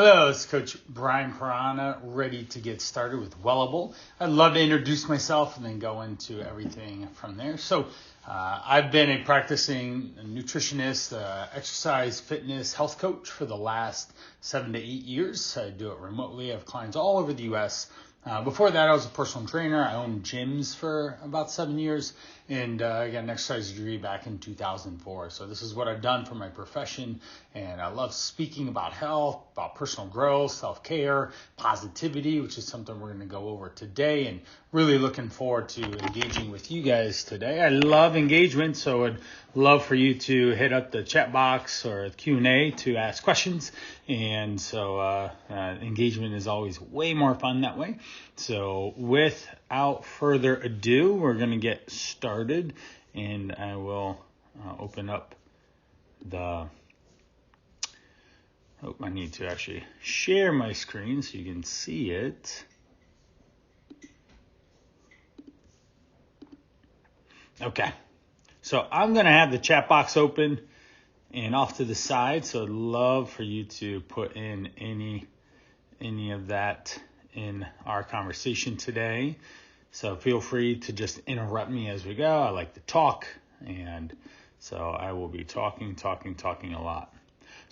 Hello, it's Coach Brian Piranha, ready to get started with Wellable. I'd love to introduce myself and then go into everything from there. I've been a practicing nutritionist, exercise, fitness, health coach for the last 7 to 8 years. I do it remotely. I have clients all over the U.S. Before that, I was a personal trainer. I owned gyms for about 7 years, and I got an exercise degree back in 2004. So this is what I've done for my profession, and I love speaking about health, about personal growth, self-care, positivity, which is something we're going to go over today, and really looking forward to engaging with you guys today. I love engagement, so I'd love for you to hit up the chat box or the Q&A to ask questions, and so engagement is always way more fun that way. So without further ado, we're going to get started, and I will open up I need to actually share my screen so you can see it. Okay, so I'm going to have the chat box open and off to the side, so I'd love for you to put in any of that in our conversation today. So feel free to just interrupt me as we go. I like to talk, and so I will be talking a lot.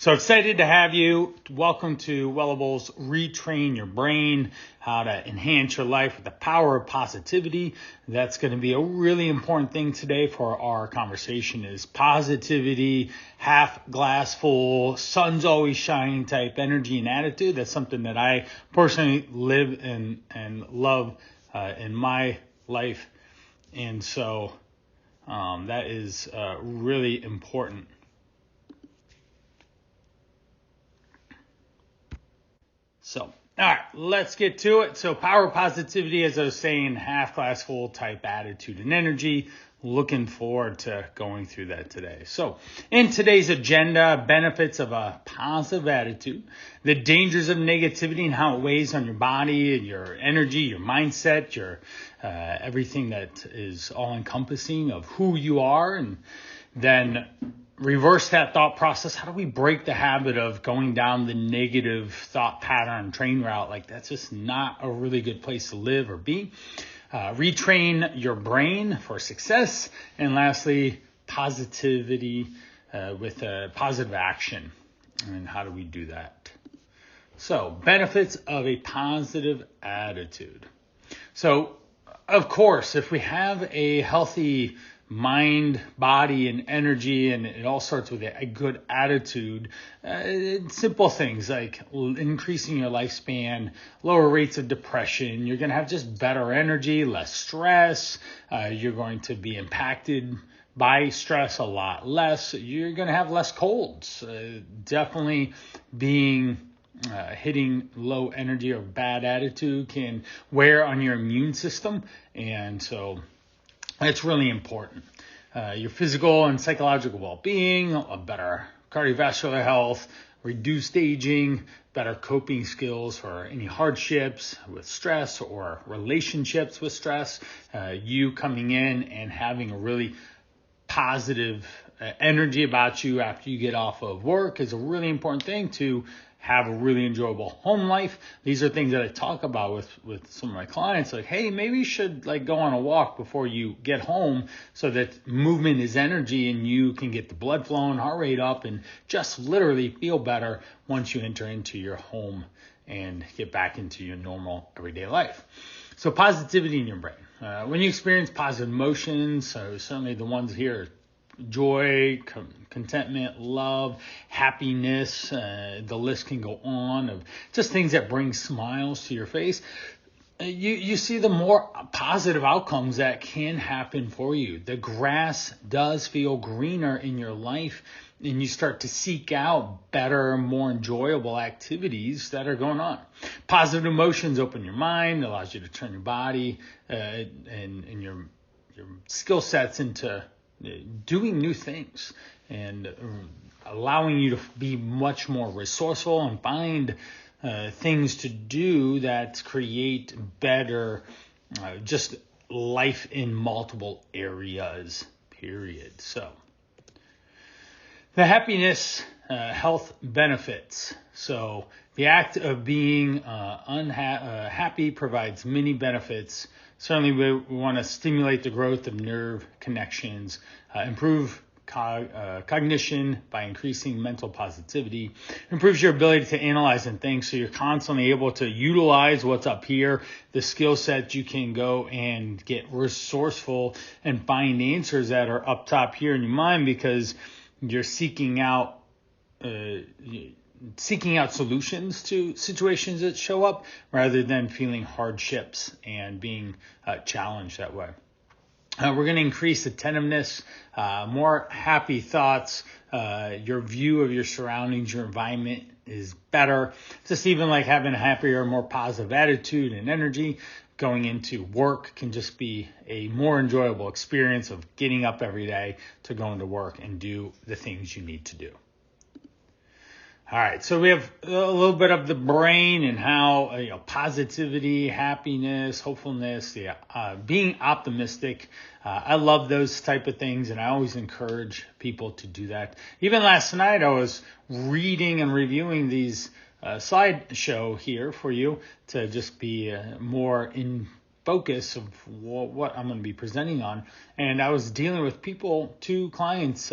So excited to have you. Welcome to Wellable's Retrain Your Brain, how to enhance your life with the power of positivity. That's going to be a really important thing today for our conversation is positivity, half glass full, sun's always shining type energy and attitude. That's something that I personally live and love in my life. And so that is really important. So, all right, let's get to it. So power positivity, as I was saying, half glass full type attitude and energy. Looking forward to going through that today. So in today's agenda, benefits of a positive attitude, the dangers of negativity and how it weighs on your body and your energy, your mindset, your everything that is all encompassing of who you are, and then reverse that thought process. How do we break the habit of going down the negative thought pattern train route? Like that's just not a really good place to live or be. Retrain your brain for success. And lastly, positivity with positive action. And how do we do that? So benefits of a positive attitude. So of course, if we have a healthy mind, body, and energy, and it all starts with a good attitude. Simple things like increasing your lifespan, lower rates of depression. You're going to have just better energy, less stress. You're going to be impacted by stress a lot less. You're going to have less colds. Definitely hitting low energy or bad attitude can wear on your immune system, and so it's really important. Your physical and psychological well-being, a better cardiovascular health, reduced aging, better coping skills for any hardships with stress or relationships with stress. You coming in and having a really positive energy about you after you get off of work is a really important thing to have a really enjoyable home life. These are things that I talk about with some of my clients, like, hey, maybe you should go on a walk before you get home so that movement is energy and you can get the blood flowing, heart rate up, and just literally feel better once you enter into your home and get back into your normal everyday life. So positivity in your brain. When you experience positive emotions, so certainly the ones here, joy, contentment, love, happiness, the list can go on of just things that bring smiles to your face. You see the more positive outcomes that can happen for you. The grass does feel greener in your life, and you start to seek out better, more enjoyable activities that are going on. Positive emotions open your mind, allows you to turn your body and your skill sets into doing new things and allowing you to be much more resourceful and find things to do that create better just life in multiple areas, period. So The happiness, health benefits. So the act of being happy provides many benefits. Certainly we want to stimulate the growth of nerve connections, improve cognition by increasing mental positivity, improves your ability to analyze and think, so you're constantly able to utilize what's up here, the skill set. You can go and get resourceful and find answers that are up top here in your mind, because you're seeking out solutions to situations that show up, rather than feeling hardships and being challenged that way. We're going to increase attentiveness, more happy thoughts. Your view of your surroundings, your environment is better. Just even like having a happier, more positive attitude and energy going into work can just be a more enjoyable experience of getting up every day to go into work and do the things you need to do. All right, so we have a little bit of the brain and how positivity, happiness, hopefulness, being optimistic. I love those type of things, and I always encourage people to do that. Even last night, I was reading and reviewing these slideshow here for you to just be more in focus of what I'm going to be presenting on. And I was dealing with two clients,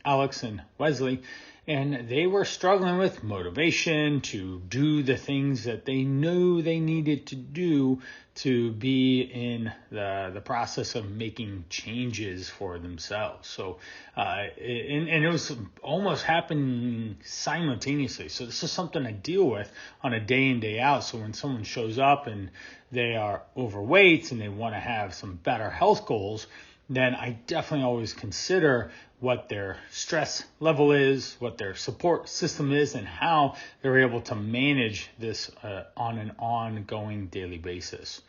Alex and Wesley, and they were struggling with motivation to do the things that they knew they needed to do to be in the process of making changes for themselves. So, and it was almost happening simultaneously. So this is something I deal with on a day in, day out. So when someone shows up and they are overweight and they want to have some better health goals, then I definitely always consider what their stress level is, what their support system is, and how they're able to manage this on an ongoing daily basis.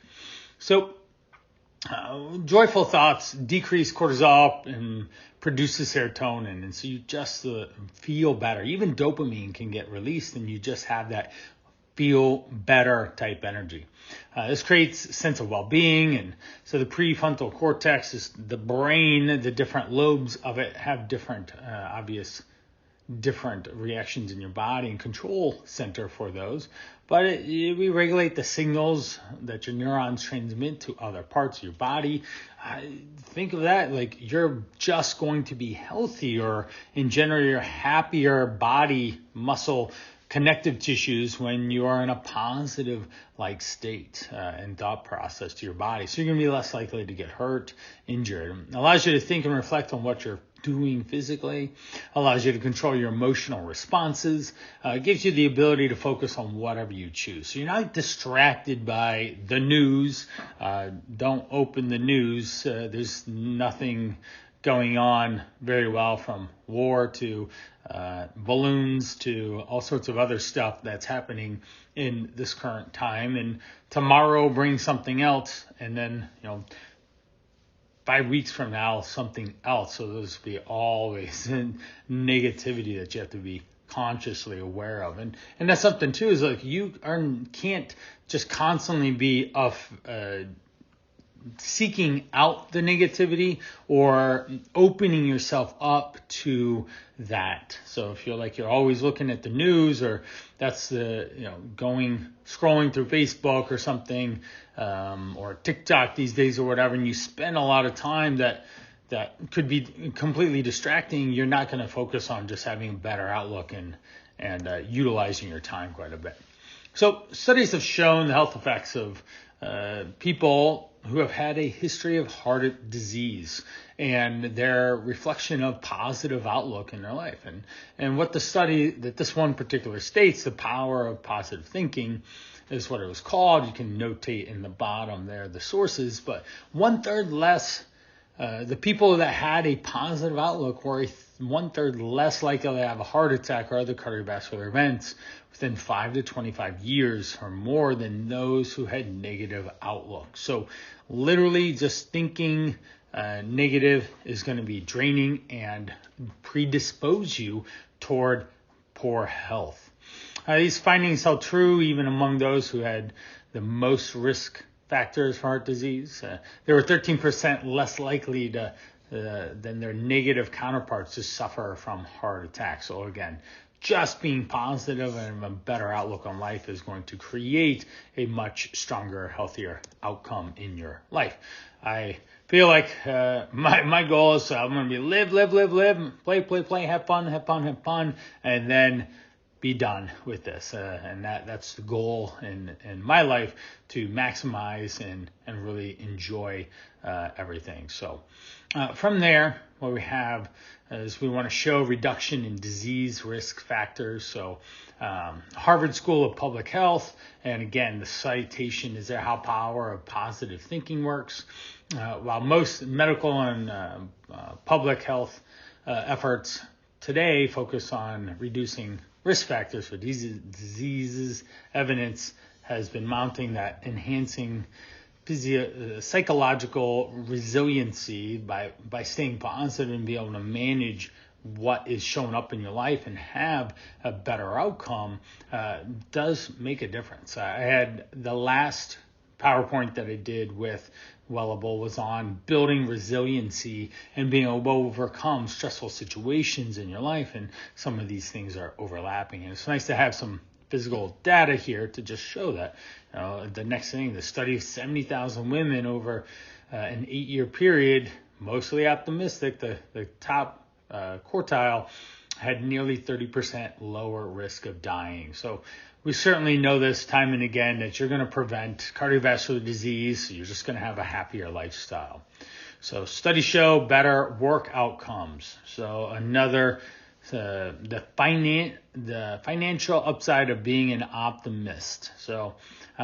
So joyful thoughts decrease cortisol and produces serotonin, and so you just feel better. Even dopamine can get released, and you just have that feel better type energy. This creates a sense of well-being, and so the prefrontal cortex is the brain. The different lobes of it have different reactions in your body, and control center for those. But we regulate the signals that your neurons transmit to other parts of your body. Think of that like you're just going to be healthier, in general, you're happier body, muscle, connective tissues when you are in a positive like state and thought process to your body. So you're going to be less likely to get hurt, injured. It allows you to think and reflect on what you're doing physically, allows you to control your emotional responses, gives you the ability to focus on whatever you choose. So you're not distracted by the news. Don't open the news. There's nothing going on very well, from war to balloons to all sorts of other stuff that's happening in this current time. And tomorrow brings something else, and then 5 weeks from now something else. So there's be always negativity that you have to be consciously aware of, and that's something too, is like you can't just constantly be seeking out the negativity or opening yourself up to that. So if you're always looking at the news, or that's scrolling through Facebook or something, or TikTok these days or whatever, and you spend a lot of time that could be completely distracting, you're not going to focus on just having a better outlook and utilizing your time quite a bit. So studies have shown the health effects of people who have had a history of heart disease and their reflection of positive outlook in their life. And what the study that this one particular states, the power of positive thinking, is what it was called. You can notate in the bottom there the sources, but 1/3 less, the people that had a positive outlook were 1/3 less likely to have a heart attack or other cardiovascular events within 5 to 25 years or more than those who had negative outlook. So literally just thinking negative is going to be draining and predispose you toward poor health. These findings held true even among those who had the most risk factors for heart disease. They were 13% less likely to than their negative counterparts to suffer from heart attacks. So again, just being positive and a better outlook on life is going to create a much stronger, healthier outcome in your life. I feel like my goal is I'm going to be live, play, have fun, and then be done with this. And that's the goal in my life, to maximize and really enjoy everything. So from there, what we have is we want to show reduction in disease risk factors. So Harvard School of Public Health, and again, the citation is there, how power of positive thinking works. While most medical and public health efforts today focus on reducing risk factors for diseases, evidence has been mounting that enhancing psychological resiliency by staying positive and be able to manage what is showing up in your life and have a better outcome does make a difference. I had the last PowerPoint that I did with Wellable was on building resiliency and being able to overcome stressful situations in your life, and some of these things are overlapping, and it's nice to have some physical data here to just show that. The next thing, the study of 70,000 women over an 8-year period, mostly optimistic, the top quartile had nearly 30% lower risk of dying. So we certainly know this time and again that you're going to prevent cardiovascular disease. So you're just going to have a happier lifestyle. So studies show better work outcomes. So another, the financial upside of being an optimist. So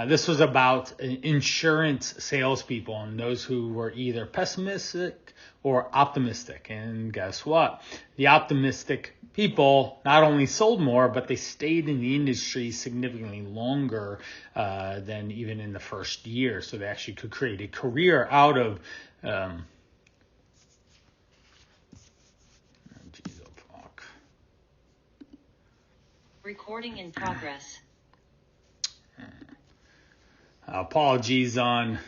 this was about insurance salespeople and those who were either pessimistic or optimistic. And guess what? The optimistic people not only sold more, but they stayed in the industry significantly longer than even in the first year. So they actually could create a career out of Recording in progress. Apologies on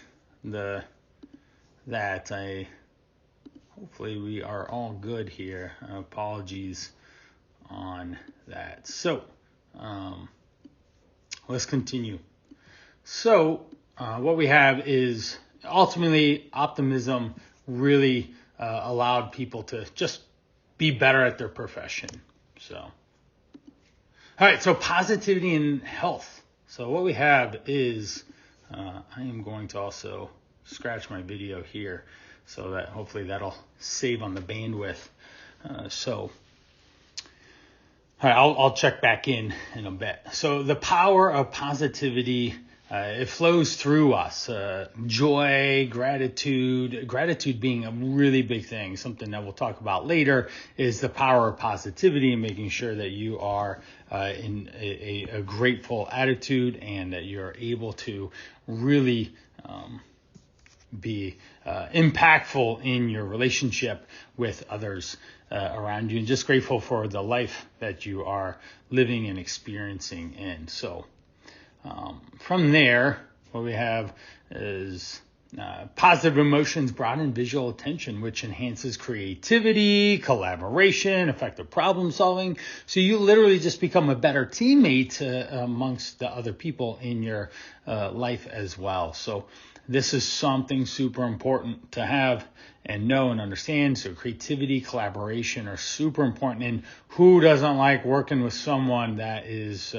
that. Hopefully we are all good here. Apologies on that. So let's continue. So what we have is ultimately optimism really allowed people to just be better at their profession. So, all right. So positivity in health. So what we have is I am going to also scratch my video here so that hopefully that'll save on the bandwidth. All right, I'll check back in a bit. So the power of positivity, it flows through us. Joy, gratitude being a really big thing. Something that we'll talk about later is the power of positivity and making sure that you are in a grateful attitude and that you're able to really be impactful in your relationship with others around you, and just grateful for the life that you are living and experiencing in. So from there, what we have is positive emotions broaden visual attention, which enhances creativity, collaboration, effective problem solving. So you literally just become a better teammate amongst the other people in your life as well. So this is something super important to have and know and understand. So creativity, collaboration are super important. And who doesn't like working with someone that is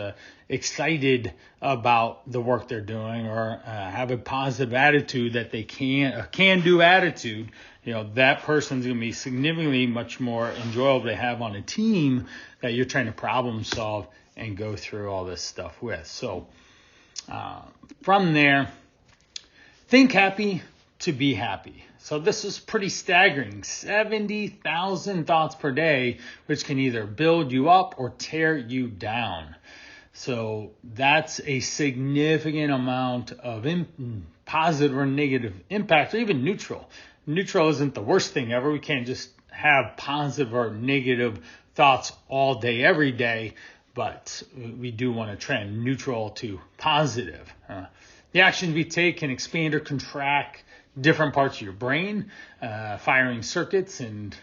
excited about the work they're doing or have a positive attitude that they can-do attitude? You know, that person's going to be significantly much more enjoyable to have on a team that you're trying to problem solve and go through all this stuff with. So from there, think happy to be happy. So this is pretty staggering. 70,000 thoughts per day, which can either build you up or tear you down. So that's a significant amount of positive or negative impact, or even neutral. Neutral isn't the worst thing ever. We can't just have positive or negative thoughts all day, every day, but we do want to trend neutral to positive. The actions we take can expand or contract different parts of your brain, firing circuits and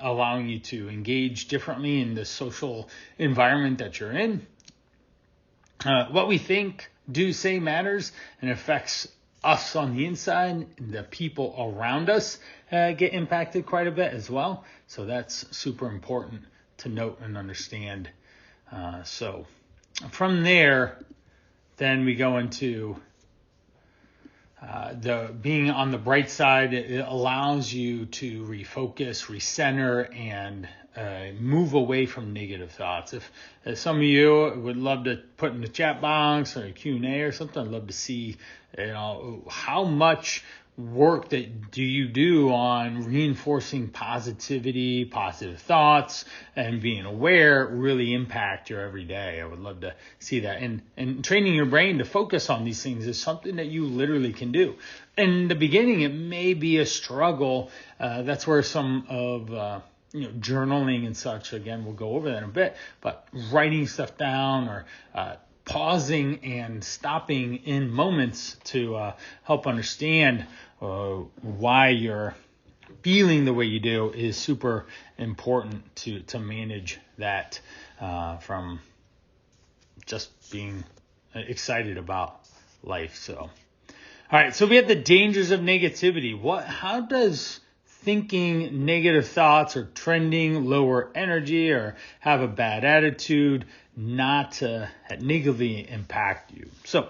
allowing you to engage differently in the social environment that you're in. What we think, do, say matters and affects us on the inside. The people around us get impacted quite a bit as well. So that's super important to note and understand. So from there, then we go into the being on the bright side. It allows you to refocus, recenter, and move away from negative thoughts. If some of you would love to put in the chat box or a Q&A or something, I'd love to see, how much work that do you do on reinforcing positivity, positive thoughts, and being aware really impact your everyday. I would love to see that. And training your brain to focus on these things is something that you literally can do. In the beginning, it may be a struggle. That's where some of journaling and such, again, we'll go over that in a bit, but writing stuff down or pausing and stopping in moments to help understand why you're feeling the way you do is super important to manage that from just being excited about life. So, all right. So we have the dangers of negativity. How does thinking negative thoughts or trending lower energy or have a bad attitude not negatively impact you? So,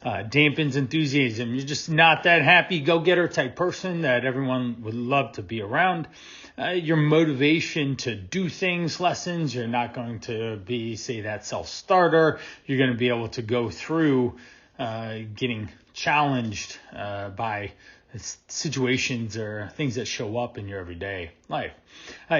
dampens enthusiasm. You're just not that happy, go-getter type person that everyone would love to be around. Your motivation to do things lessens. You're not going to be, say, that self-starter. You're going to be able to go through getting challenged by situations or things that show up in your everyday life.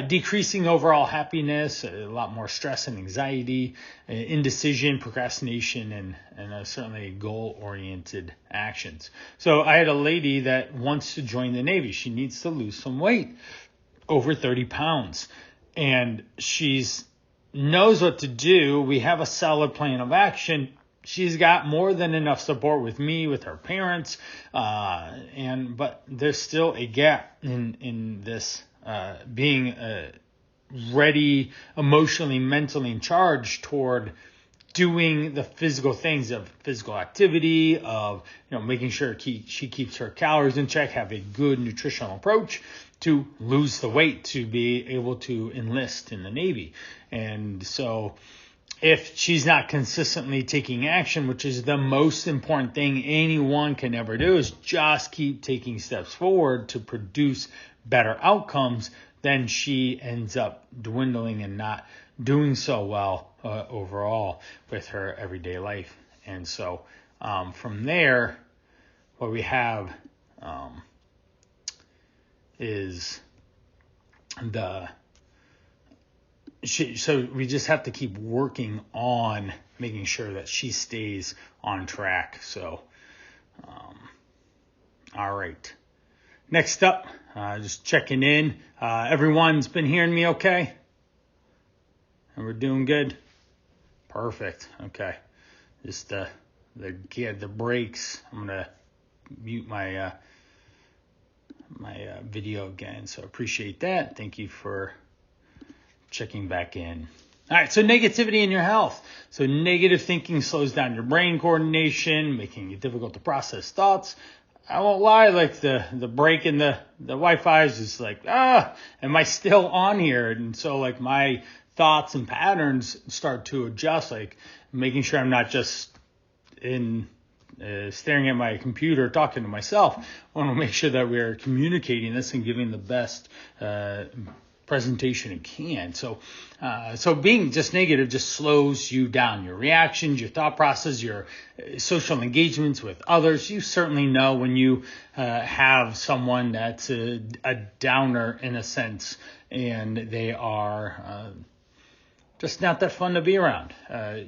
Decreasing overall happiness, a lot more stress and anxiety, indecision, procrastination, and certainly goal-oriented actions. So I had a lady that wants to join the Navy. She needs to lose some weight, over 30 pounds. And she's knows what to do. We have a solid plan of action. She's got more than enough support with me, with her parents, but there's still a gap in this being ready, emotionally, mentally in charge toward doing the physical things of physical activity, of making sure she keeps her calories in check, have a good nutritional approach to lose the weight to be able to enlist in the Navy. And so if she's not consistently taking action, which is the most important thing anyone can ever do, is just keep taking steps forward to produce better outcomes, then she ends up dwindling and not doing so well overall with her everyday life. And so from there, what we have is so we just have to keep working on making sure that she stays on track. So, all right. Next up, just checking in. Everyone's been hearing me okay? And we're doing good? Perfect. Okay. Just the breaks. I'm going to mute my video again. So appreciate that. Thank you for checking back in. All right, so negativity in your health. So negative thinking slows down your brain coordination, making it difficult to process thoughts. I won't lie, like the break in the Wi-Fi is just like, am I still on here? And so like my thoughts and patterns start to adjust, like making sure I'm not just staring at my computer talking to myself. I want to make sure that we're communicating this and giving the best presentation it can. So being just negative just slows you down. Your reactions, your thought process, your social engagements with others. You certainly know when you have someone that's a downer in a sense, and they are just not that fun to be around.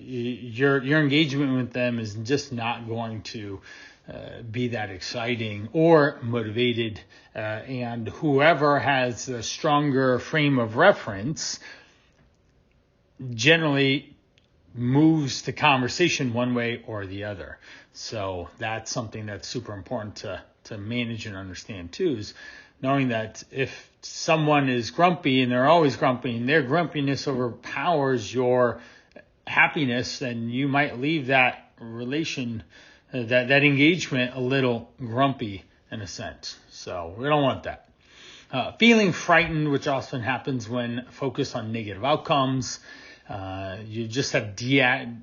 Your engagement with them is just not going to be that exciting or motivated, and whoever has a stronger frame of reference generally moves the conversation one way or the other. So that's something that's super important to to manage and understand too, is knowing that if someone is grumpy and they're always grumpy and their grumpiness overpowers your happiness, then you might leave that relation, that engagement a little grumpy in a sense. So we don't want that. Feeling frightened, which often happens when focused on negative outcomes. You just have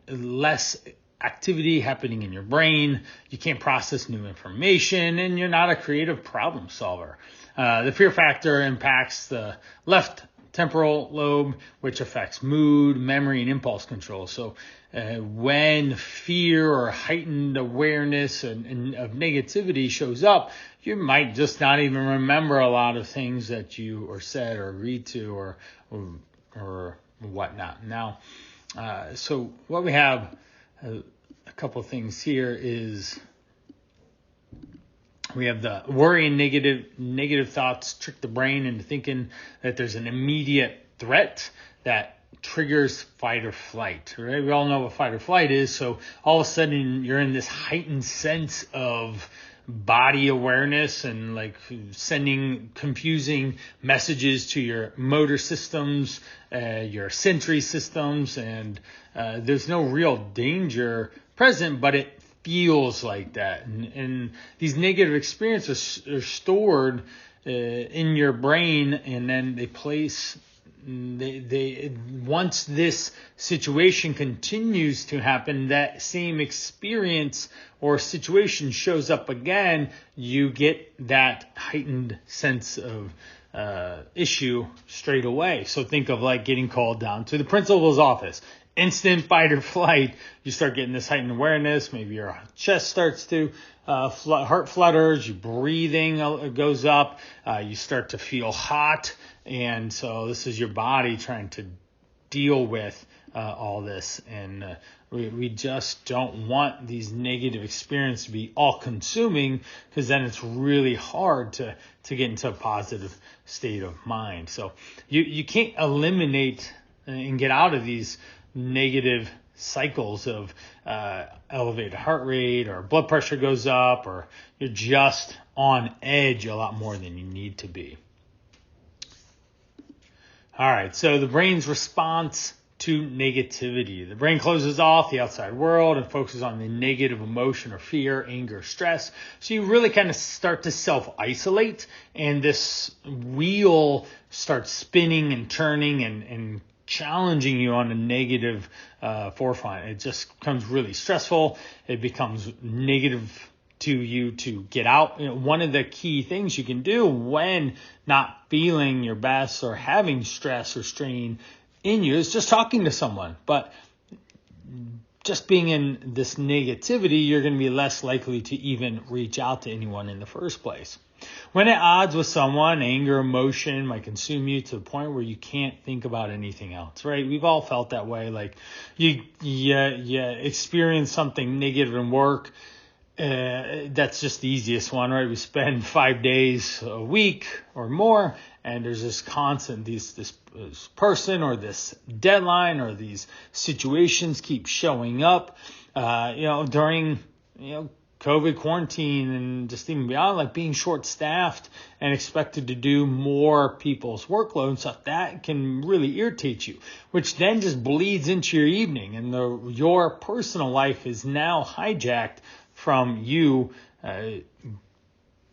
less activity happening in your brain. You can't process new information, and you're not a creative problem solver. The fear factor impacts the left temporal lobe, which affects mood, memory, and impulse control. So when fear or heightened awareness of negativity shows up, you might just not even remember a lot of things that you or said or agreed to or whatnot. Now, so what we have, a couple of things here is we have the worry and negative thoughts trick the brain into thinking that there's an immediate threat that triggers fight or flight, right? We all know what fight or flight is. So all of a sudden you're in this heightened sense of body awareness and like sending confusing messages to your motor systems, your sensory systems, and there's no real danger present, but it feels like that. And these negative experiences are stored in your brain, and then they once this situation continues to happen, that same experience or situation shows up again, you get that heightened sense of issue straight away. So think of like getting called down to the principal's office. Instant fight or flight. You start getting this heightened awareness. Maybe your chest starts to heart flutters. Your breathing goes up. You start to feel hot. And so this is your body trying to deal with all this. And we just don't want these negative experiences to be all consuming, because then it's really hard to get into a positive state of mind. So you can't eliminate and get out of these negative cycles of elevated heart rate, or blood pressure goes up, or you're just on edge a lot more than you need to be. All right, so the brain's response to negativity. The brain closes off the outside world and focuses on the negative emotion or fear, anger, stress. So you really kind of start to self-isolate, and this wheel starts spinning and turning and challenging you on a negative forefront. It just becomes really stressful. It becomes negative to you to get out. One of the key things you can do when not feeling your best or having stress or strain in you is just talking to someone. But just being in this negativity, you're going to be less likely to even reach out to anyone in the first place. When at odds with someone, anger, emotion might consume you to the point where you can't think about anything else, right? We've all felt that way. Like you experience something negative in work. That's just the easiest one, right? We spend 5 days a week or more, and there's this constant, this person or this deadline or these situations keep showing up, during, COVID quarantine and just even beyond, like being short-staffed and expected to do more people's workload and stuff, that can really irritate you, which then just bleeds into your evening, and your personal life is now hijacked from you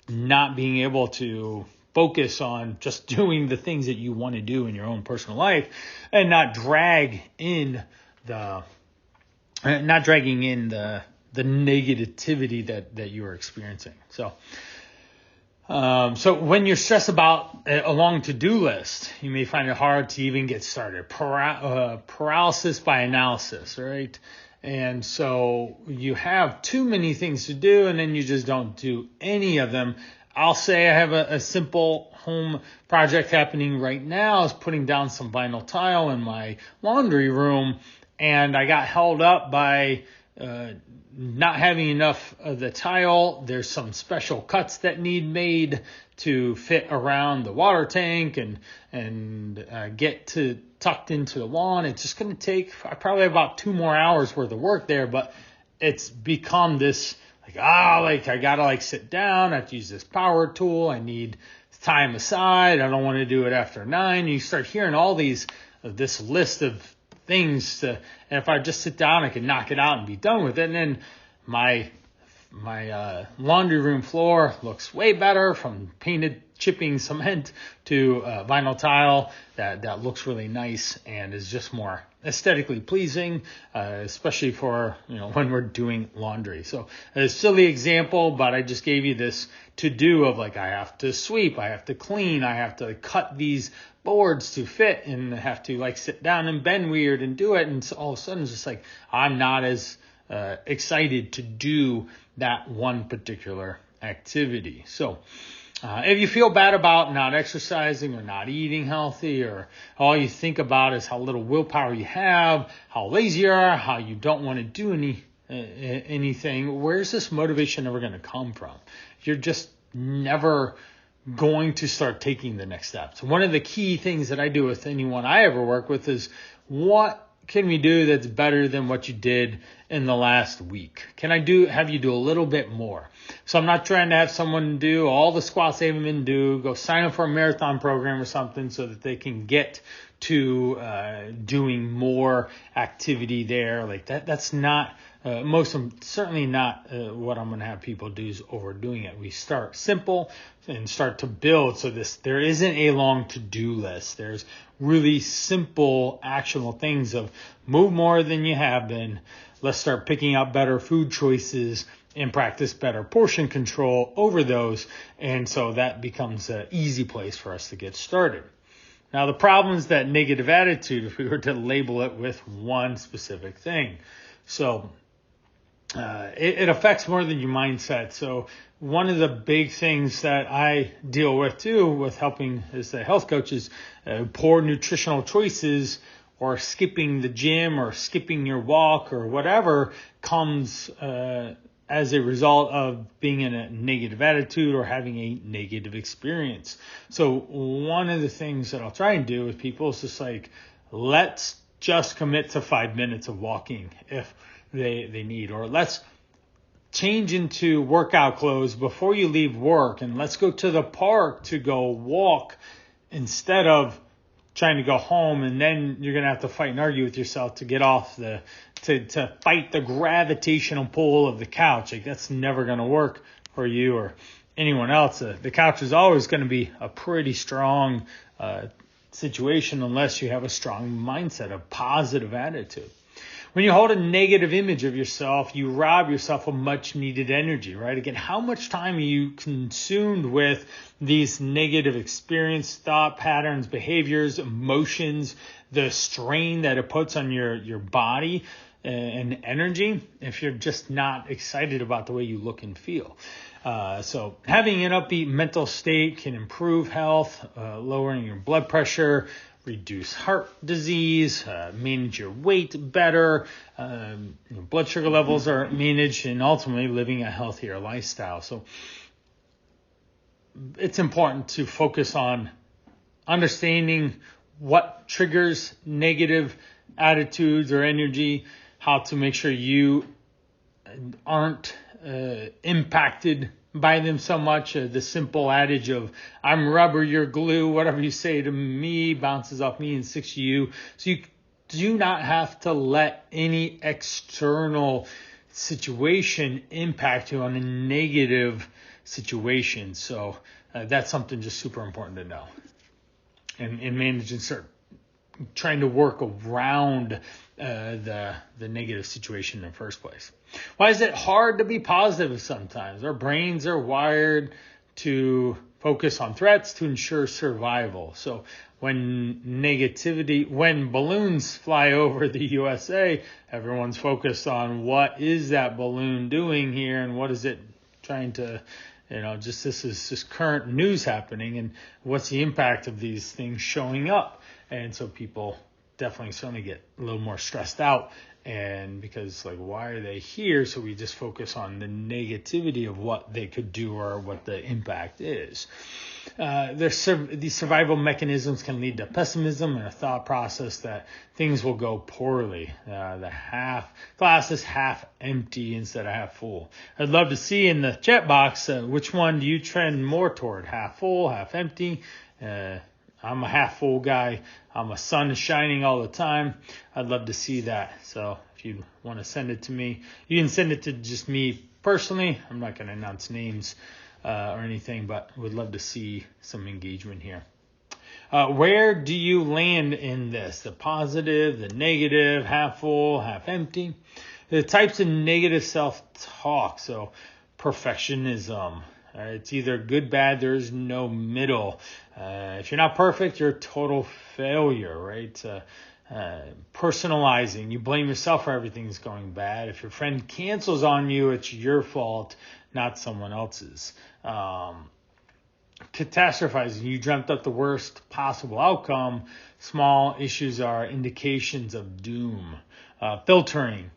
not being able to focus on just doing the things that you want to do in your own personal life, and not dragging in the negativity that you are experiencing. So when you're stressed about a long to-do list, you may find it hard to even get started. Paralysis by analysis, right? And so you have too many things to do, and then you just don't do any of them. I'll say I have a simple home project happening right now, is putting down some vinyl tile in my laundry room, and I got held up by not having enough of the tile. There's some special cuts that need made to fit around the water tank and get tucked into the lawn. It's just going to take probably about 2 more hours worth of work there, but it's become this I gotta sit down. I have to use this power tool. I need time aside. I don't want to do it after 9. You start hearing all this list of things and if I just sit down, I can knock it out and be done with it. And then my laundry room floor looks way better from painted chipping cement to vinyl tile that looks really nice and is just more aesthetically pleasing, especially for when we're doing laundry. So a silly example, but I just gave you this to do of I have to sweep, I have to clean, I have to cut these boards to fit, and I have to sit down and bend weird and do it, and so all of a sudden it's just I'm not as excited to do that one particular activity. So if you feel bad about not exercising or not eating healthy, or all you think about is how little willpower you have, how lazy you are, how you don't want to do anything, where's this motivation ever going to come from? You're just never going to start taking the next steps. One of the key things that I do with anyone I ever work with is, what can we do that's better than what you did in the last week? Can I have you do a little bit more? So I'm not trying to have someone do all the squats they haven't do, go sign up for a marathon program or something so that they can get to doing more activity there. That's not certainly not what I'm going to have people do is overdoing it. We start simple and start to build. So there isn't a long to-do list. There's really simple, actionable things of move more than you have been. Let's start picking out better food choices and practice better portion control over those. And so that becomes an easy place for us to get started. Now, the problem is that negative attitude, if we were to label it with one specific thing. So it affects more than your mindset. So one of the big things that I deal with too, with helping as the health coaches, poor nutritional choices or skipping the gym or skipping your walk or whatever comes as a result of being in a negative attitude or having a negative experience. So one of the things that I'll try and do with people is just let's just commit to 5 minutes of walking if they need, or let's change into workout clothes before you leave work and let's go to the park to go walk instead of trying to go home, and then you're going to have to fight and argue with yourself to get off to fight the gravitational pull of the couch. That's never going to work for you or anyone else. The couch is always going to be a pretty strong situation unless you have a strong mindset, a positive attitude. When you hold a negative image of yourself, you rob yourself of much needed energy, right? Again, how much time are you consumed with these negative experience, thought patterns, behaviors, emotions, the strain that it puts on your body and energy if you're just not excited about the way you look and feel? So having an upbeat mental state can improve health, lowering your blood pressure, reduce heart disease, manage your weight better, blood sugar levels are managed, and ultimately living a healthier lifestyle. So it's important to focus on understanding what triggers negative attitudes or energy, how to make sure you aren't impacted by them so much. The simple adage of I'm rubber, you're glue, whatever you say to me bounces off me and sticks to you. So you do not have to let any external situation impact you on a negative situation. So that's something just super important to know. And managing trying to work around the negative situation in the first place. Why is it hard to be positive sometimes? Our brains are wired to focus on threats to ensure survival. So when balloons fly over the USA, everyone's focused on what is that balloon doing here and what is it trying to, this is just current news happening and what's the impact of these things showing up. And so people definitely certainly get a little more stressed out, and because why are they here? So we just focus on the negativity of what they could do or what the impact is. These survival mechanisms can lead to pessimism and a thought process that things will go poorly. The glass is half empty instead of half full. I'd love to see in the chat box, which one do you trend more toward? Half full, half empty? I'm a half full guy. I'm a sun is shining all the time. I'd love to see that. So if you want to send it to me, you can send it to just me personally. I'm not going to announce names or anything, but would love to see some engagement here. Where do you land in this? The positive, the negative, half full, half empty? The types of negative self-talk. So perfectionism. It's either good, bad. There's no middle. If you're not perfect, you're a total failure, right? Personalizing. You blame yourself for everything's going bad. If your friend cancels on you, it's your fault, not someone else's. Catastrophizing. You dreamt up the worst possible outcome. Small issues are indications of doom. Filtering.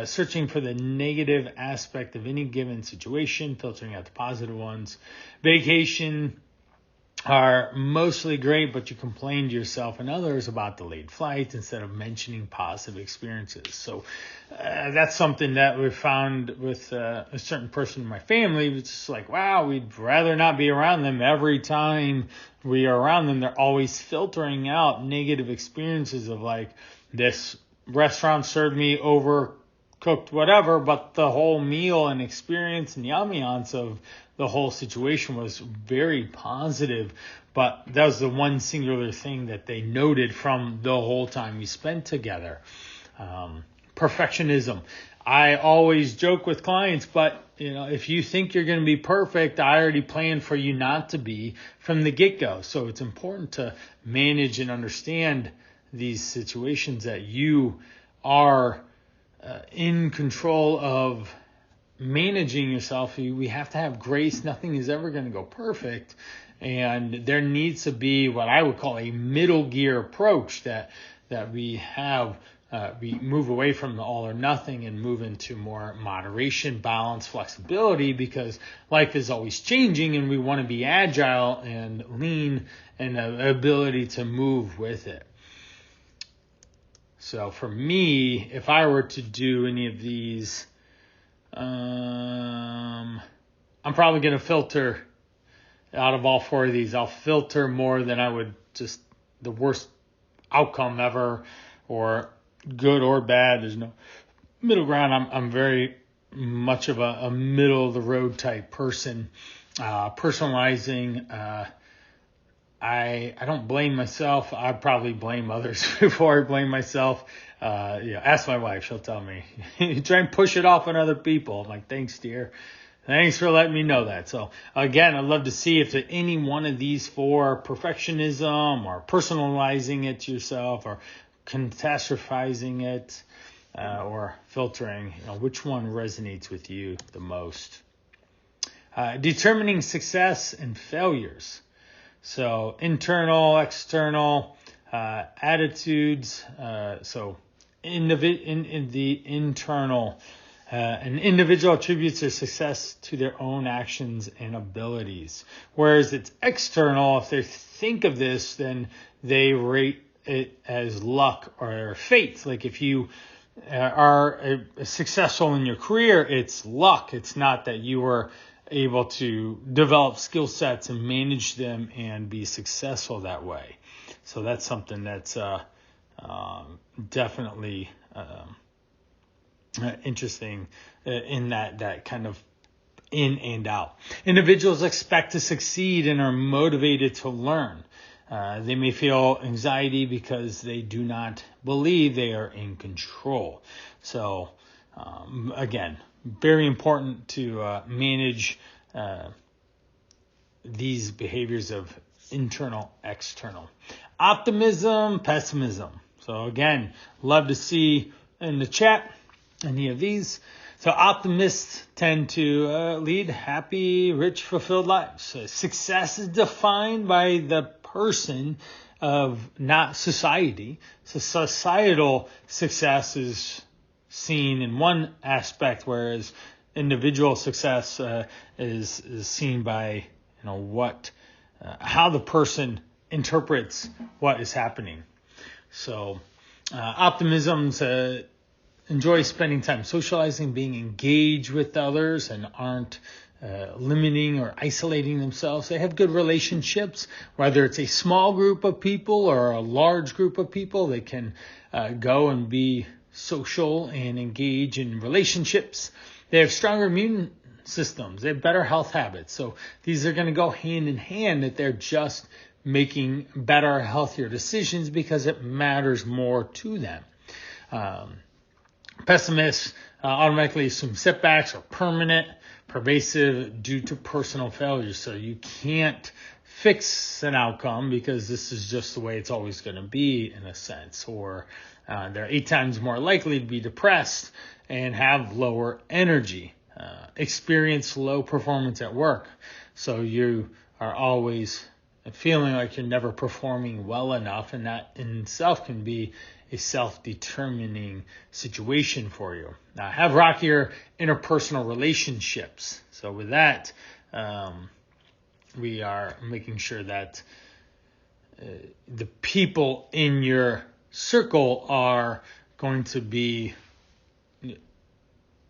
Searching for the negative aspect of any given situation, filtering out the positive ones. Vacation are mostly great, but you complain to yourself and others about delayed flights instead of mentioning positive experiences. So that's something that we found with a certain person in my family. It's just like, wow, we'd rather not be around them. Every time we are around them, they're always filtering out negative experiences of like, this restaurant served me overcooked whatever, but the whole meal and experience and the ambiance of the whole situation was very positive. But that was the one singular thing that they noted from the whole time we spent together. Perfectionism. I always joke with clients, but if you think you're going to be perfect, I already planned for you not to be from the get-go. So it's important to manage and understand these situations that you are in control of managing yourself. We have to have grace. Nothing is ever going to go perfect. And there needs to be what I would call a middle gear approach that we have. We move away from the all or nothing and move into more moderation, balance, flexibility, because life is always changing and we want to be agile and lean and the ability to move with it. So for me, if I were to do any of these, I'm probably going to filter out of all four of these. I'll filter more than I would just the worst outcome ever, or good or bad. There's no middle ground. I'm very much of a middle of the road type person. Personalizing. I don't blame myself. I probably blame others before I blame myself. Ask my wife. She'll tell me. You try and push it off on other people. I'm like, thanks, dear. Thanks for letting me know that. So again, I'd love to see if any one of these four, perfectionism or personalizing it to yourself or catastrophizing it or filtering, which one resonates with you the most. Determining success and failures. So internal, external, attitudes. So in the internal, an individual attributes their success to their own actions and abilities. Whereas it's external, if they think of this, then they rate it as luck or fate. Like if you are successful in your career, it's luck. It's not that you were able to develop skill sets and manage them and be successful that way. So that's something that's definitely interesting in that kind of in and out. Individuals expect to succeed and are motivated to learn. They may feel anxiety because they do not believe they are in control. So again, very important to manage these behaviors of internal, external. Optimism, pessimism. So again, love to see in the chat any of these. So optimists tend to lead happy, rich, fulfilled lives. So success is defined by the person of not society. So societal success is seen in one aspect, whereas individual success is seen by what how the person interprets what is happening. So optimism's enjoy spending time socializing, being engaged with others, and aren't limiting or isolating themselves. They have good relationships, whether it's a small group of people or a large group of people. They can go and be social and engage in relationships. They have stronger immune systems. They have better health habits. So these are going to go hand in hand, that they're just making better, healthier decisions because it matters more to them. Pessimists automatically assume setbacks are permanent, pervasive due to personal failures. So you can't fix an outcome because this is just the way it's always going to be, in a sense. Or they're 8 times more likely to be depressed and have lower energy, experience low performance at work. So you are always feeling like you're never performing well enough, and that in itself can be a self-determining situation for you. Now, have rockier interpersonal relationships. So with that, we are making sure that the people in your circle are going to be, you're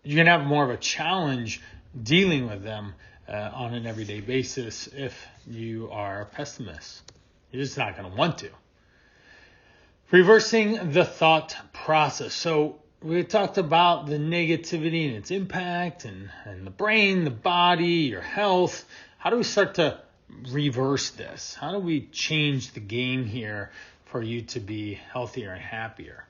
going to have more of a challenge dealing with them on an everyday basis. If you are a pessimist, you're just not going to want to. Reversing the thought process. So we talked about the negativity and its impact and the brain, the body, your health. How do we start to reverse this? How do we change the game here for you to be healthier and happier?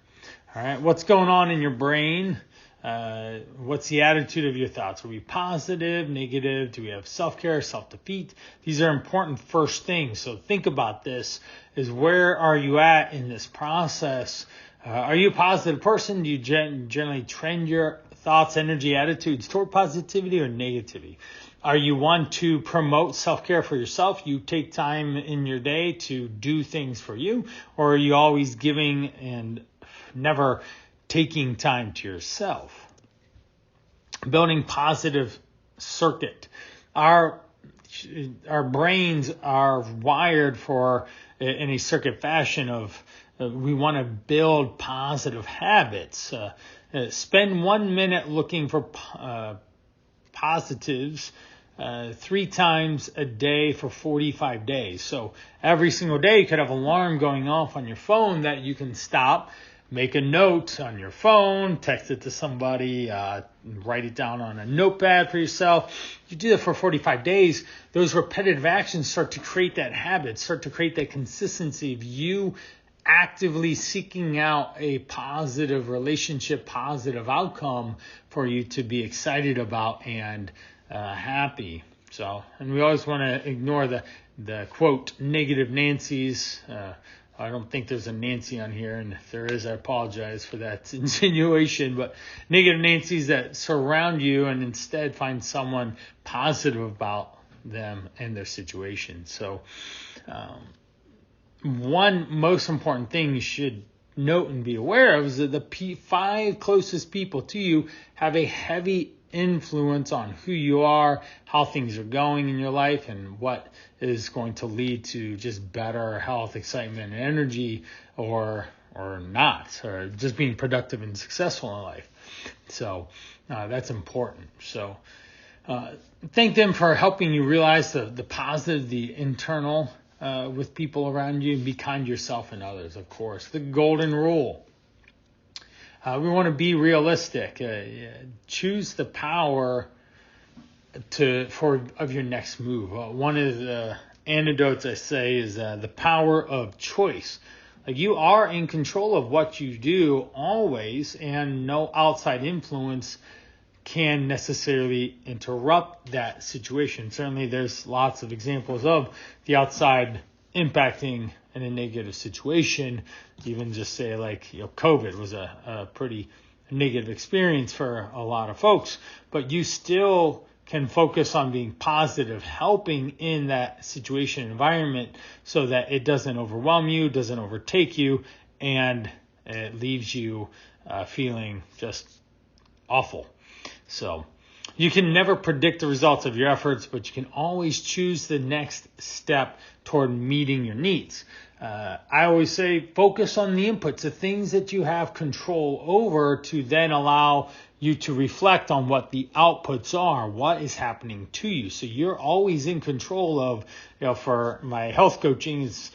All right, what's going on in your brain? What's the attitude of your thoughts? Are we positive, negative? Do we have self-care, self-defeat? These are important first things. So think about this, is where are you at in this process? Are you a positive person? Do you generally trend your thoughts, energy, attitudes toward positivity or negativity? Are you one to promote self-care for yourself? You take time in your day to do things for you? Or are you always giving and never taking time to yourself? Building positive circuit. Our brains are wired for, in a circuit fashion of, we want to build positive habits. Spend 1 minute looking for positives 3 times a day for 45 days. So every single day you could have an alarm going off on your phone that you can stop. Make a note on your phone, text it to somebody, write it down on a notepad for yourself. You do that for 45 days. Those repetitive actions start to create that habit, start to create that consistency of you actively seeking out a positive relationship, positive outcome for you to be excited about and happy. So, and we always want to ignore the quote, negative Nancy's. I don't think there's a Nancy on here, and if there is, I apologize for that insinuation, but negative Nancy's that surround you, and instead find someone positive about them and their situation. So one most important thing you should note and be aware of is that the 5 closest people to you have a heavy influence on who you are, how things are going in your life, and what is going to lead to just better health, excitement, and energy, or not, or just being productive and successful in life. So that's important. So thank them for helping you realize the positive, the internal with people around you, and be kind to yourself and others, of course. The golden rule. We want to be realistic. Choose the power of your next move. One of the antidotes I say is the power of choice. Like, you are in control of what you do always, and no outside influence can necessarily interrupt that situation. Certainly, there's lots of examples of the outside impacting in a negative situation. Even just say COVID was a pretty negative experience for a lot of folks, but you still can focus on being positive, helping in that situation environment so that it doesn't overwhelm you, doesn't overtake you, and it leaves you feeling just awful. So You can never predict the results of your efforts, but you can always choose the next step toward meeting your needs. I always say focus on the inputs, the things that you have control over, to then allow you to reflect on what the outputs are, what is happening to you. So you're always in control of, for my health coaching, is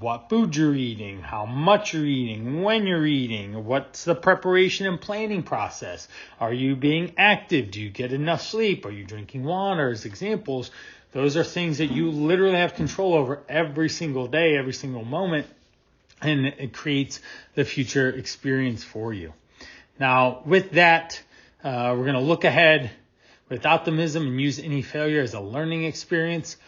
what food you're eating, how much you're eating, when you're eating, what's the preparation and planning process. Are you being active? Do you get enough sleep? Are you drinking water? As examples, those are things that you literally have control over every single day, every single moment, and it creates the future experience for you. Now, with that, we're going to look ahead with optimism and use any failure as a learning experience.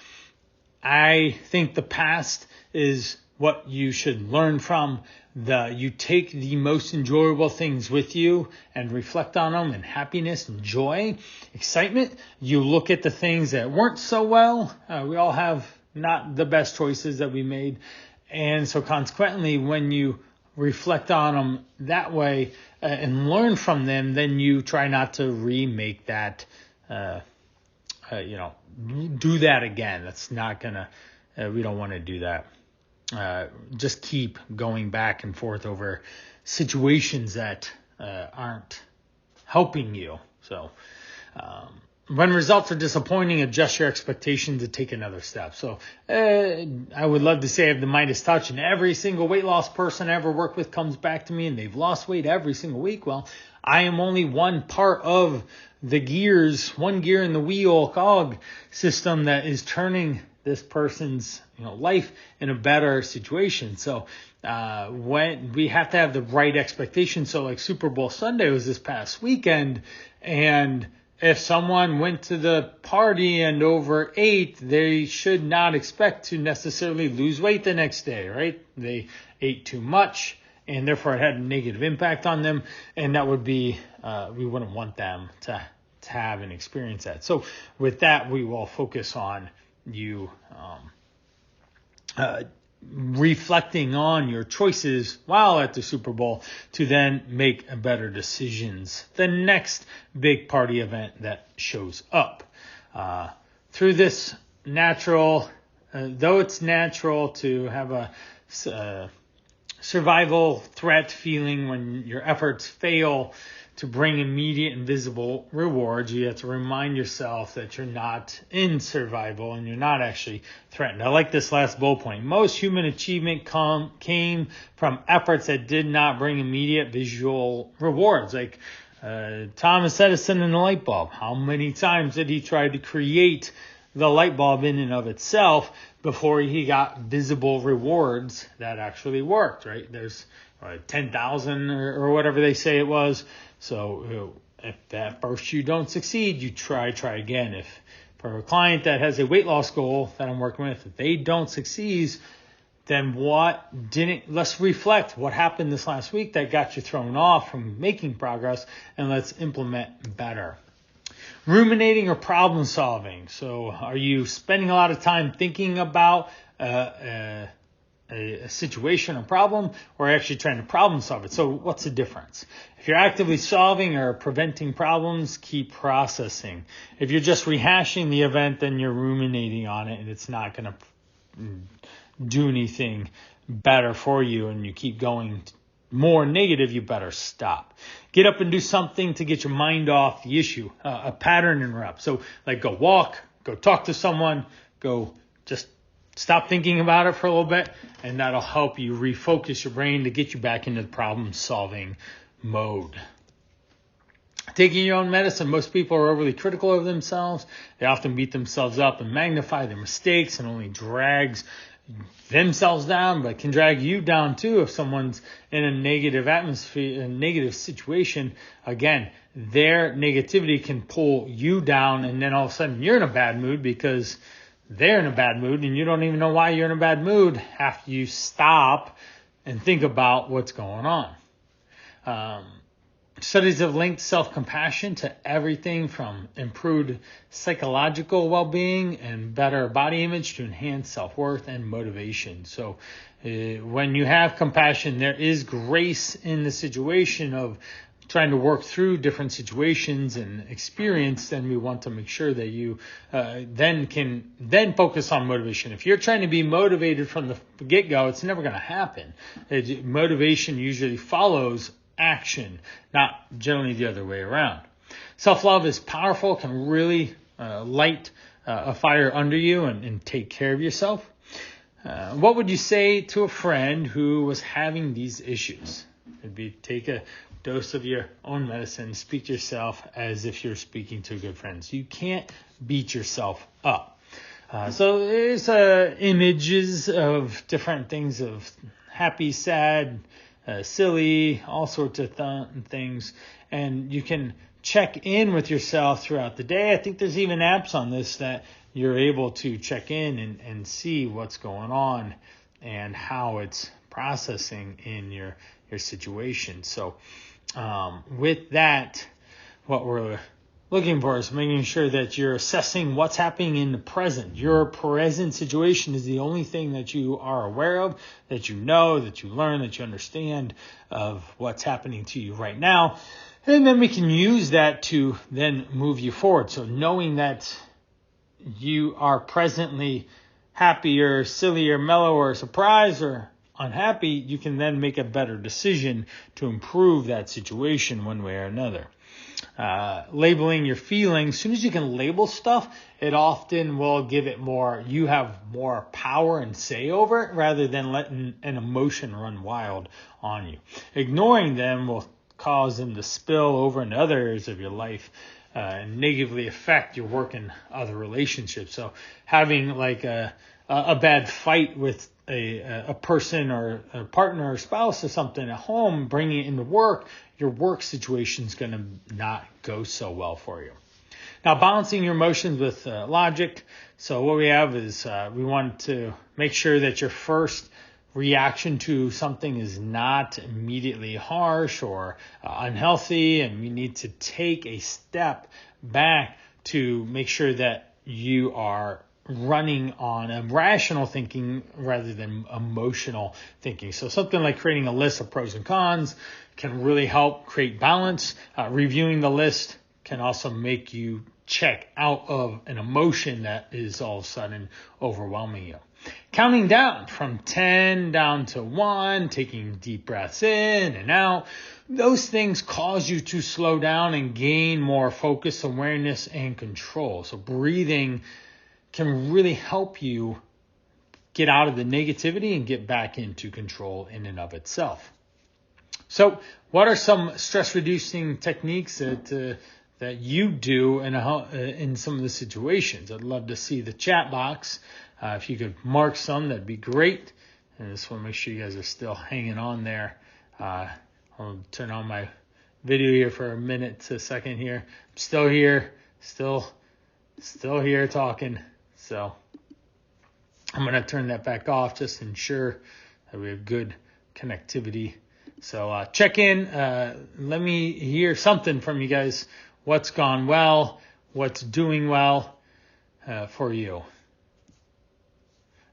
I think the past is what you should learn from. You take the most enjoyable things with you and reflect on them, and happiness and joy, excitement. You look at the things that weren't so well. We all have not the best choices that we made. And so consequently, when you reflect on them that way and learn from them, then you try not to remake that, do that again. That's not gonna, we don't want to do that. Just keep going back and forth over situations that aren't helping you. So when results are disappointing, adjust your expectations to take another step. So I would love to say I have the Midas touch, and every single weight loss person I ever work with comes back to me and they've lost weight every single week. Well, I am only one part of the gears, one gear in the wheel cog system that is turning this person's life in a better situation. So when we have to have the right expectations. So like Super Bowl Sunday was this past weekend, and if someone went to the party and overate, they should not expect to necessarily lose weight the next day, right? They ate too much, and therefore it had a negative impact on them, and that would be, we wouldn't want them to have and experience that. So with that, we will focus on you reflecting on your choices while at the Super Bowl to then make better decisions the next big party event that shows up. Through this natural, though it's natural to have a survival threat feeling when your efforts fail to bring immediate and visible rewards, you have to remind yourself that you're not in survival and you're not actually threatened. I like this last bullet point. Most human achievement came from efforts that did not bring immediate visual rewards. Like Thomas Edison and the light bulb. How many times did he try to create the light bulb in and of itself before he got visible rewards that actually worked, right? There's 10,000 or whatever they say it was. So if at first you don't succeed, you try again. If for a client that has a weight loss goal that I'm working with, if they don't succeed, then let's reflect what happened this last week that got you thrown off from making progress, and let's implement better. Ruminating or problem solving. So are you spending a lot of time thinking about a situation or problem, or actually trying to problem solve it? So what's the difference? If you're actively solving or preventing problems, keep processing. If you're just rehashing the event, then you're ruminating on it and it's not going to do anything better for you, and you keep going more negative, you better stop. Get up and do something to get your mind off the issue, a pattern interrupt. So like go walk, go talk to someone, go just stop thinking about it for a little bit, and that'll help you refocus your brain to get you back into the problem-solving mode. Taking your own medicine. Most people are overly critical of themselves. They often beat themselves up and magnify their mistakes, and only drags themselves down, but can drag you down too if someone's in a negative atmosphere, a negative situation. Again, their negativity can pull you down, and then all of a sudden you're in a bad mood because they're in a bad mood, and you don't even know why you're in a bad mood after you stop and think about what's going on. Studies have linked self-compassion to everything from improved psychological well-being and better body image to enhanced self-worth and motivation. So when you have compassion, there is grace in the situation of trying to work through different situations and experience, then we want to make sure that you then can focus on motivation. If you're trying to be motivated from the get-go, it's never going to happen. Motivation usually follows action, not generally the other way around. Self-love is powerful, can really light a fire under you and take care of yourself. What would you say to a friend who was having these issues? It'd be take a dose of your own medicine, speak to yourself as if you're speaking to good friends. You can't beat yourself up. So there's images of different things of happy, sad, silly, all sorts of things. And you can check in with yourself throughout the day. I think there's even apps on this that you're able to check in and see what's going on and how it's processing in your situation. So with that, what we're looking for is making sure that you're assessing what's happening in the present. Your present situation is the only thing that you are aware of, that you know, that you learn, that you understand of what's happening to you right now. And then we can use that to then move you forward. So knowing that you are presently happy or silly or mellow or surprised or unhappy, you can then make a better decision to improve that situation one way or another. Labeling your feelings, as soon as you can label stuff, it often will give it more, you have more power and say over it rather than letting an emotion run wild on you. Ignoring them will cause them to spill over into other areas of your life and negatively affect your work and other relationships. So having like a bad fight with a person or a partner or spouse or something at home, bringing it into work, your work situation is going to not go so well for you. Now, balancing your emotions with logic. So what we have is we want to make sure that your first reaction to something is not immediately harsh or unhealthy, and you need to take a step back to make sure that you are running on a rational thinking rather than emotional thinking. So something like creating a list of pros and cons can really help create balance. Reviewing the list can also make you check out of an emotion that is all of a sudden overwhelming you. Counting down from 10 down to 1, taking deep breaths in and out. Those things cause you to slow down and gain more focus, awareness, and control. So breathing can really help you get out of the negativity and get back into control in and of itself. So what are some stress-reducing techniques that you do in some of the situations? I'd love to see the chat box. If you could mark some, that'd be great. And I just want to make sure you guys are still hanging on there. I'll turn on my video here for a minute to a second here. I'm still here, still here talking. So I'm going to turn that back off just to ensure that we have good connectivity. So check in. Let me hear something from you guys. What's gone well? What's doing well for you?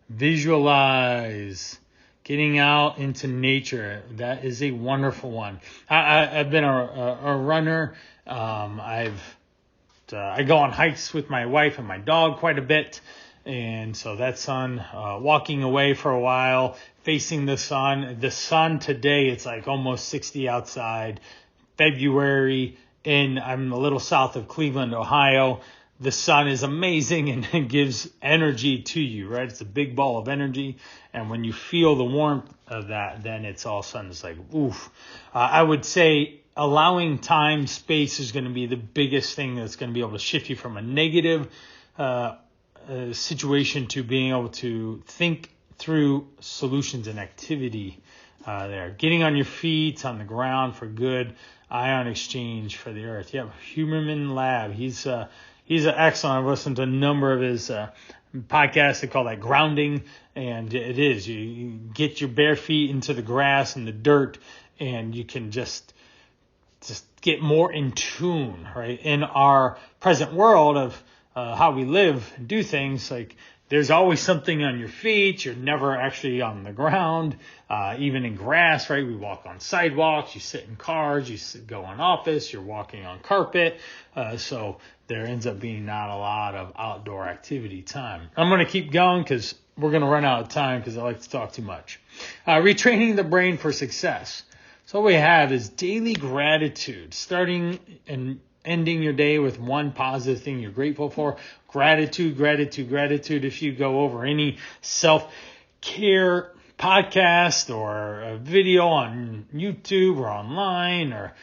Visualize. Getting out into nature. That is a wonderful one. I've been a runner. I go on hikes with my wife and my dog quite a bit. And so that's sun, walking away for a while, facing the sun. The sun today, it's like almost 60 outside. February, I'm a little south of Cleveland, Ohio. The sun is amazing and it gives energy to you, right? It's a big ball of energy. And when you feel the warmth of that, then it's all of a sudden, it's like, oof. I would say allowing time, space is going to be the biggest thing that's going to be able to shift you from a negative situation to being able to think through solutions and activity there. Getting on your feet, on the ground for good, ion exchange for the earth. Yeah, Huberman Lab. He's an excellent. I've listened to a number of his podcasts. They call that grounding, and it is. You get your bare feet into the grass and the dirt, and you can just get more in tune, right? In our present world of how we live and do things, like there's always something on your feet. You're never actually on the ground, even in grass, right? We walk on sidewalks, you sit in cars, go in office, you're walking on carpet. So there ends up being not a lot of outdoor activity time. I'm going to keep going because we're going to run out of time because I like to talk too much. Retraining the brain for success. So what we have is daily gratitude, starting and ending your day with one positive thing you're grateful for. Gratitude, gratitude, gratitude. If you go over any self-care podcast or a video on YouTube or online or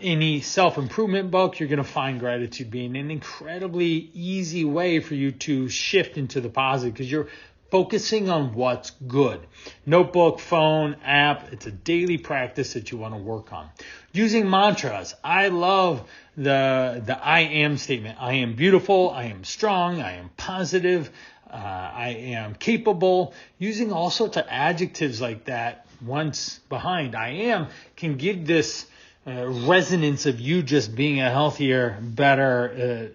any self-improvement book, you're going to find gratitude being an incredibly easy way for you to shift into the positive because you're focusing on what's good. Notebook, phone, app, it's a daily practice that you want to work on. Using mantras. I love the I am statement. I am beautiful. I am strong. I am positive. I am capable. Using all sorts of adjectives like that once behind I am can give this resonance of you just being a healthier, better,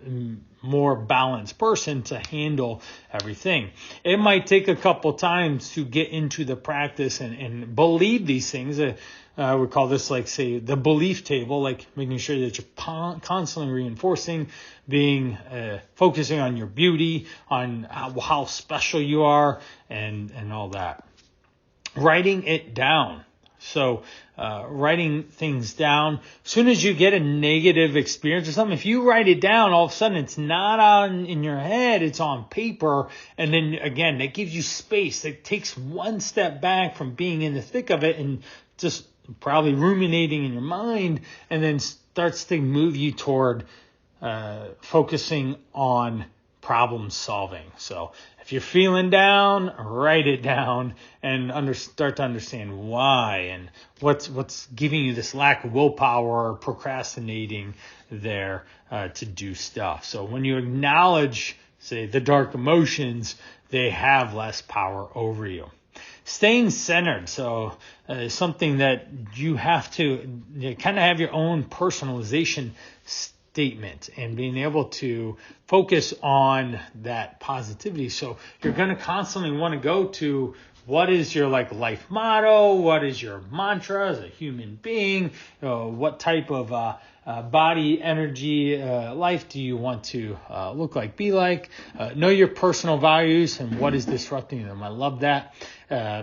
more balanced person to handle everything. It might take a couple times to get into the practice and believe these things. We call this say the belief table, like making sure that you're constantly reinforcing, focusing on your beauty, on how special you are and all that. Writing it down. So writing things down. As soon as you get a negative experience or something, if you write it down, all of a sudden it's not on in your head, it's on paper. And then again, that gives you space. It takes one step back from being in the thick of it and just probably ruminating in your mind, and then starts to move you toward focusing on problem solving. So if you're feeling down, write it down and start to understand why and what's giving you this lack of willpower or procrastinating there to do stuff. So when you acknowledge, say, the dark emotions, they have less power over you. Staying centered, so something that you have to kind of have your own personalization statement and being able to focus on that positivity. So you're going to constantly want to go to what is your life motto, what is your mantra as a human being, what type of body, energy, life do you want to look like, be like, know your personal values and what is disrupting them. I love that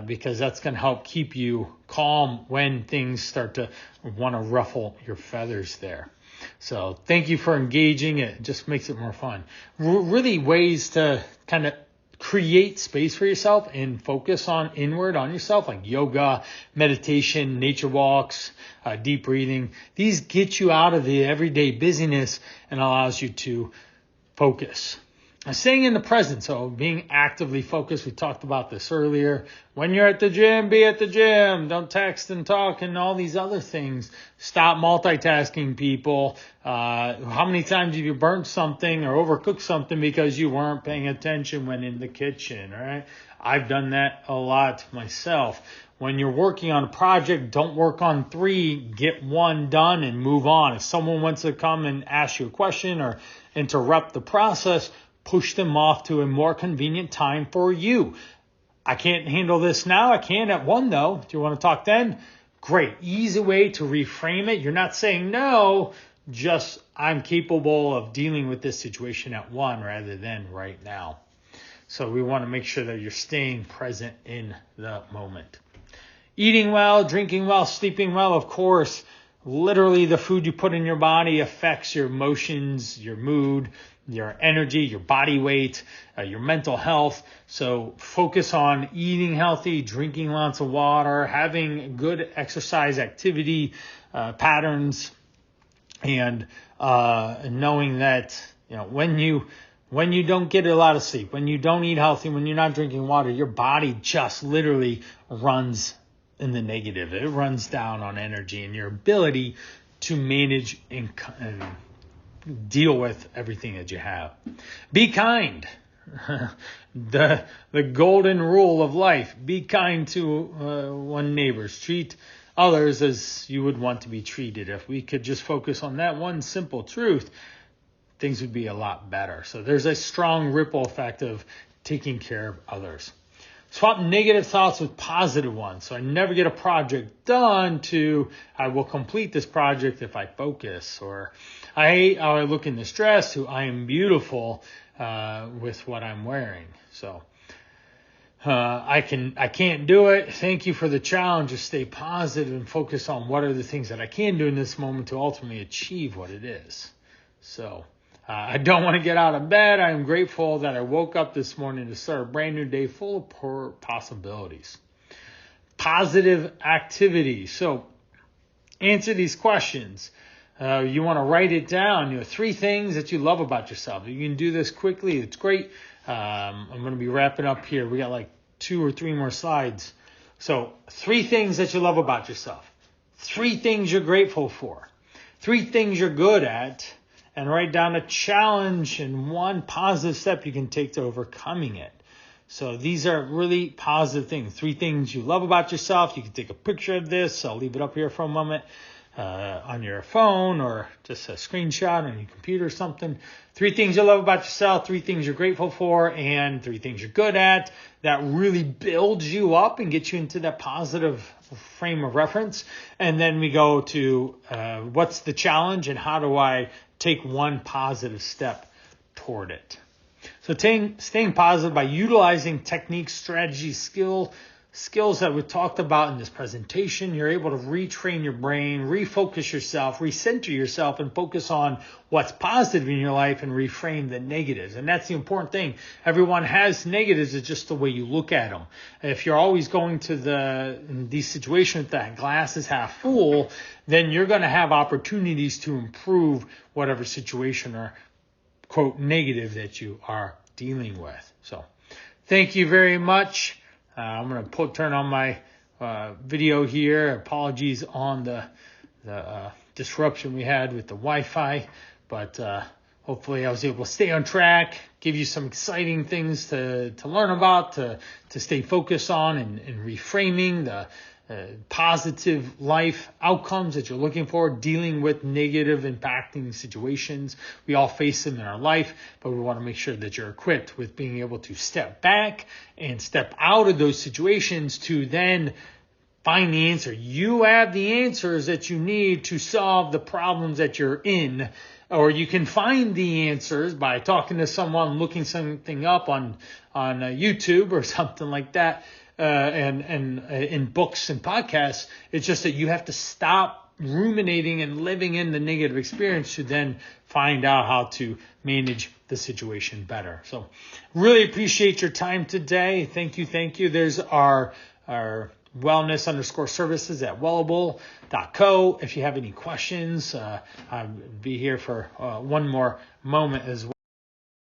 because that's going to help keep you calm when things start to want to ruffle your feathers there. So thank you for engaging. It just makes it more fun. Really ways to kind of create space for yourself and focus inward on yourself, like yoga, meditation, nature walks, deep breathing. These get you out of the everyday busyness and allows you to focus. Staying in the present, so being actively focused. We talked about this earlier. When you're at the gym, be at the gym. Don't text and talk and all these other things. Stop multitasking, people. How many times have you burnt something or overcooked something because you weren't paying attention when in the kitchen, right? I've done that a lot myself. When you're working on a project, don't work on 3. Get 1 done and move on. If someone wants to come and ask you a question or interrupt the process, push them off to a more convenient time for you. I can't handle this now. I can at 1 though. Do you want to talk then? Great. Easy way to reframe it. You're not saying no, just I'm capable of dealing with this situation at 1 rather than right now. So we want to make sure that you're staying present in the moment. Eating well, drinking well, sleeping well, of course. Literally the food you put in your body affects your emotions, your mood, your energy, your body weight, your mental health. So focus on eating healthy, drinking lots of water, having good exercise activity patterns, and knowing that when you don't get a lot of sleep, when you don't eat healthy, when you're not drinking water, your body just literally runs in the negative. It runs down on energy and your ability to manage and deal with everything that you have. Be kind. The golden rule of life. Be kind to one neighbors. Treat others as you would want to be treated. If we could just focus on that one simple truth, things would be a lot better. So there's a strong ripple effect of taking care of others. Swap negative thoughts with positive ones. So I never get a project done to, I will complete this project if I focus, or I hate how I look in this dress to, I am beautiful with what I'm wearing. So I can't do it. Thank you for the challenge to stay positive and focus on what are the things that I can do in this moment to ultimately achieve what it is. So I don't want to get out of bed. I am grateful that I woke up this morning to start a brand new day full of possibilities. Positive activity. So answer these questions. You want to write it down. 3 things that you love about yourself. You can do this quickly. It's great. I'm going to be wrapping up here. We got like 2 or 3 more slides. So 3 things that you love about yourself. 3 things you're grateful for. 3 things you're good at. And write down a challenge and 1 positive step you can take to overcoming it. So these are really positive things. 3 things you love about yourself. You can take a picture of this. I'll leave it up here for a moment on your phone or just a screenshot on your computer or something. 3 things you love about yourself, 3 things you're grateful for, and 3 things you're good at that really builds you up and gets you into that positive frame of reference. And then we go to what's the challenge and how do I take 1 positive step toward it. So staying positive by utilizing techniques, strategies, skills that we talked about in this presentation. You're able to retrain your brain, refocus yourself, recenter yourself, and focus on what's positive in your life and reframe the negatives. And that's the important thing. Everyone has negatives. It's just the way you look at them. If you're always going to these situations that glass is half full, then you're going to have opportunities to improve whatever situation or quote negative that you are dealing with. So thank you very much. I'm going to turn on my video here. Apologies on the disruption we had with the Wi-Fi, but hopefully I was able to stay on track, give you some exciting things to learn about, to stay focused on and reframing the positive life outcomes that you're looking for, dealing with negative impacting situations. We all face them in our life, but we want to make sure that you're equipped with being able to step back and step out of those situations to then find the answer. You have the answers that you need to solve the problems that you're in, or you can find the answers by talking to someone, looking something up on YouTube or something like that. And in books and podcasts, it's just that you have to stop ruminating and living in the negative experience to then find out how to manage the situation better. So really appreciate your time today. Thank you. There's our wellness_services at wellable.co. If you have any questions, I'll be here for 1 more moment as well.